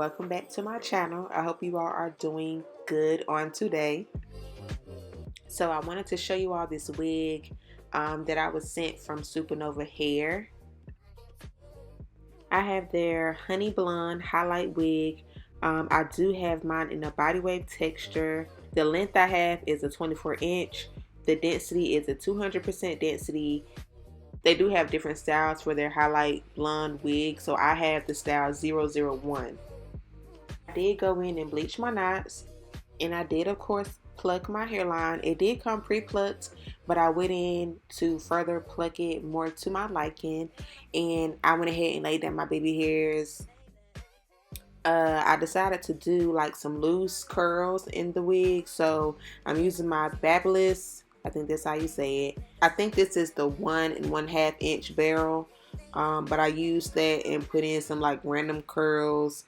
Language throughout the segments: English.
welcome back to my channel. I hope you all are doing good on today. So I wanted to show you all this wig that I was sent from Supernova Hair. I have their honey blonde highlight wig. I do have mine in a body wave texture. The length I have is a 24-inch. The density is a 200% density. They do have different styles for their highlight blonde wig, so I have the style 001. I did go in and bleach my knots, and I did of course pluck my hairline. It did come pre-plucked, but I went in to further pluck it more to my liking, and I went ahead and laid down my baby hairs. I decided to do like some loose curls in the wig, so I'm using my Babyless, I think that's how you say it. I think this is the 1 1/2 inch barrel, but I used that and put in some like random curls.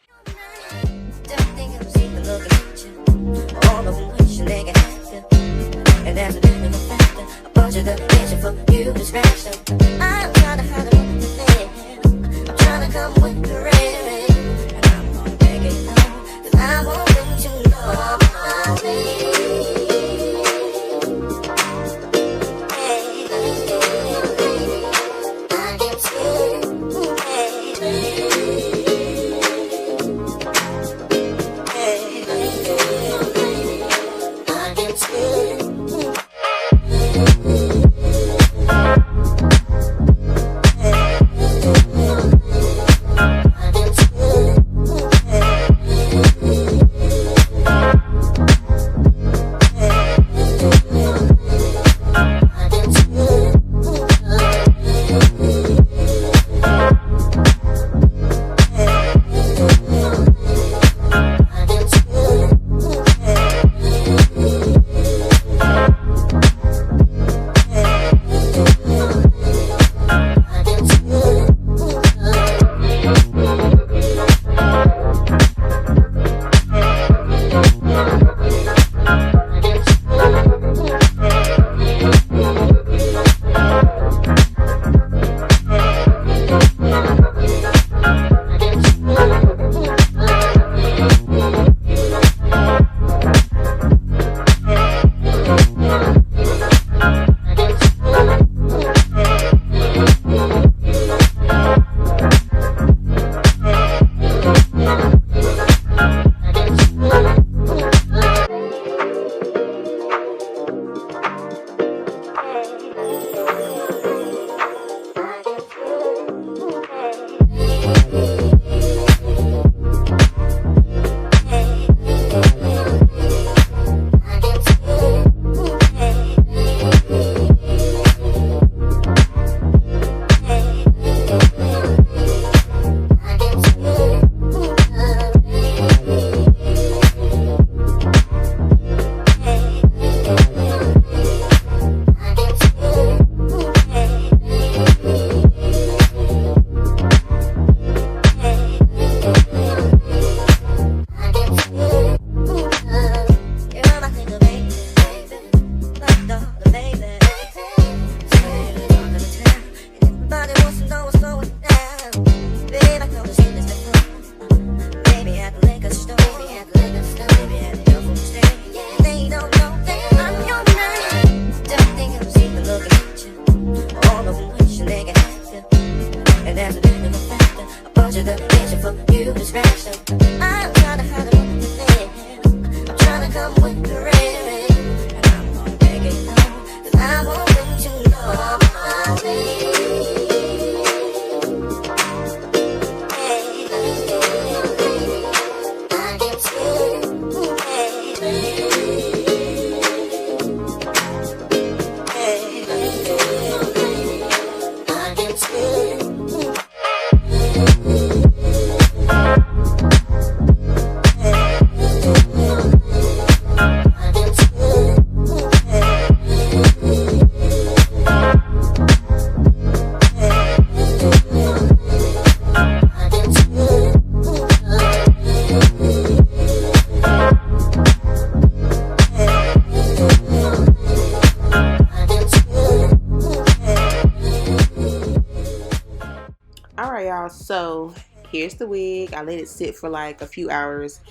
Alright y'all, so Here's the wig. I let it sit for like a few hours.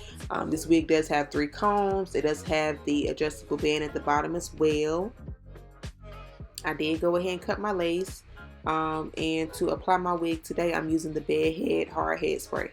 This wig does have 3 combs. It does have the adjustable band at the bottom as well. I did go ahead and cut my lace. And to apply my wig today, I'm using the Bed Head Hard Head Spray.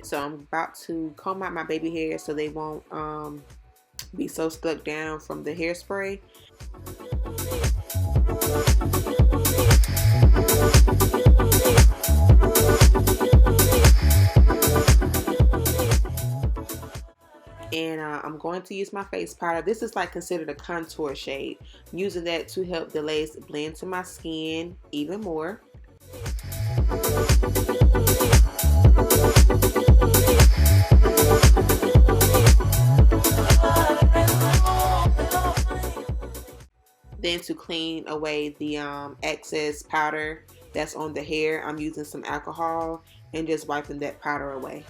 So I'm about to comb out my baby hair so they won't be so stuck down from the hairspray. And I'm going to use my face powder. This is like considered a contour shade. I'm using that to help the lace blend to my skin even more. Then to clean away the excess powder that's on the hair, I'm using some alcohol and just wiping that powder away.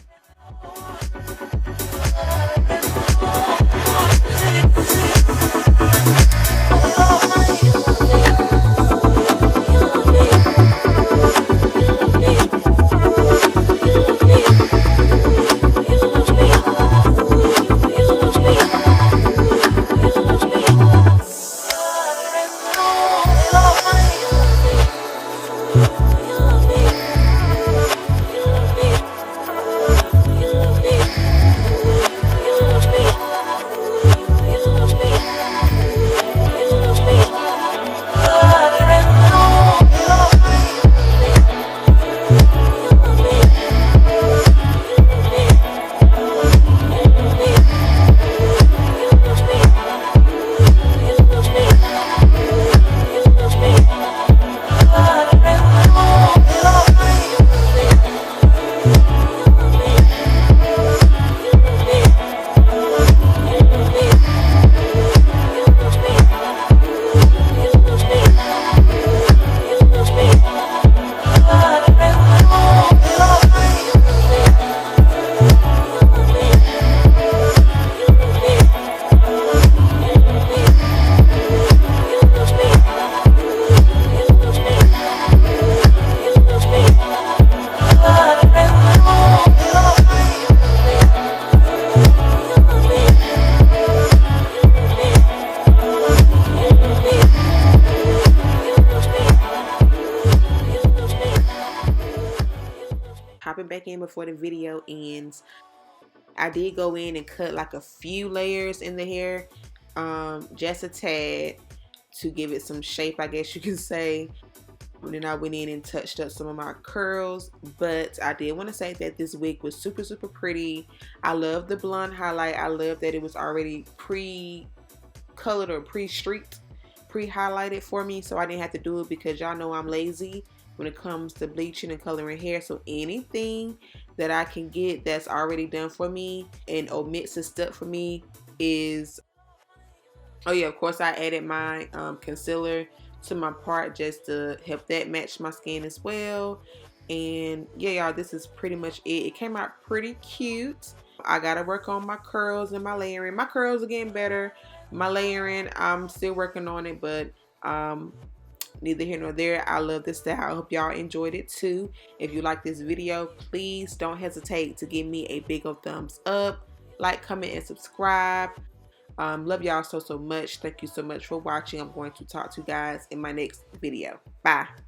Hopping back in before the video ends, I did go in and cut like a few layers in the hair, just a tad, to give it some shape, I guess you can say. And then I went in and touched up some of my curls. But I did want to say that this wig was super, super pretty. I love the blonde highlight. I love that it was already pre-colored or pre-streaked, pre-highlighted for me. So I didn't have to do it because y'all know I'm lazy when it comes to bleaching and coloring hair. So anything that I can get that's already done for me and omits a step for me is, oh yeah, of course I added my concealer to my part just to help that match my skin as well. And yeah, y'all, this is pretty much it. It came out pretty cute. I gotta work on my curls and my layering. My curls are getting better. My layering, I'm still working on it, but neither here nor there. I love this style. I hope y'all enjoyed it too. If you like this video, please don't hesitate to give me a big old thumbs up, like, comment, and subscribe. Love y'all so much. Thank you so much for watching. I'm going to talk to you guys in my next video. Bye.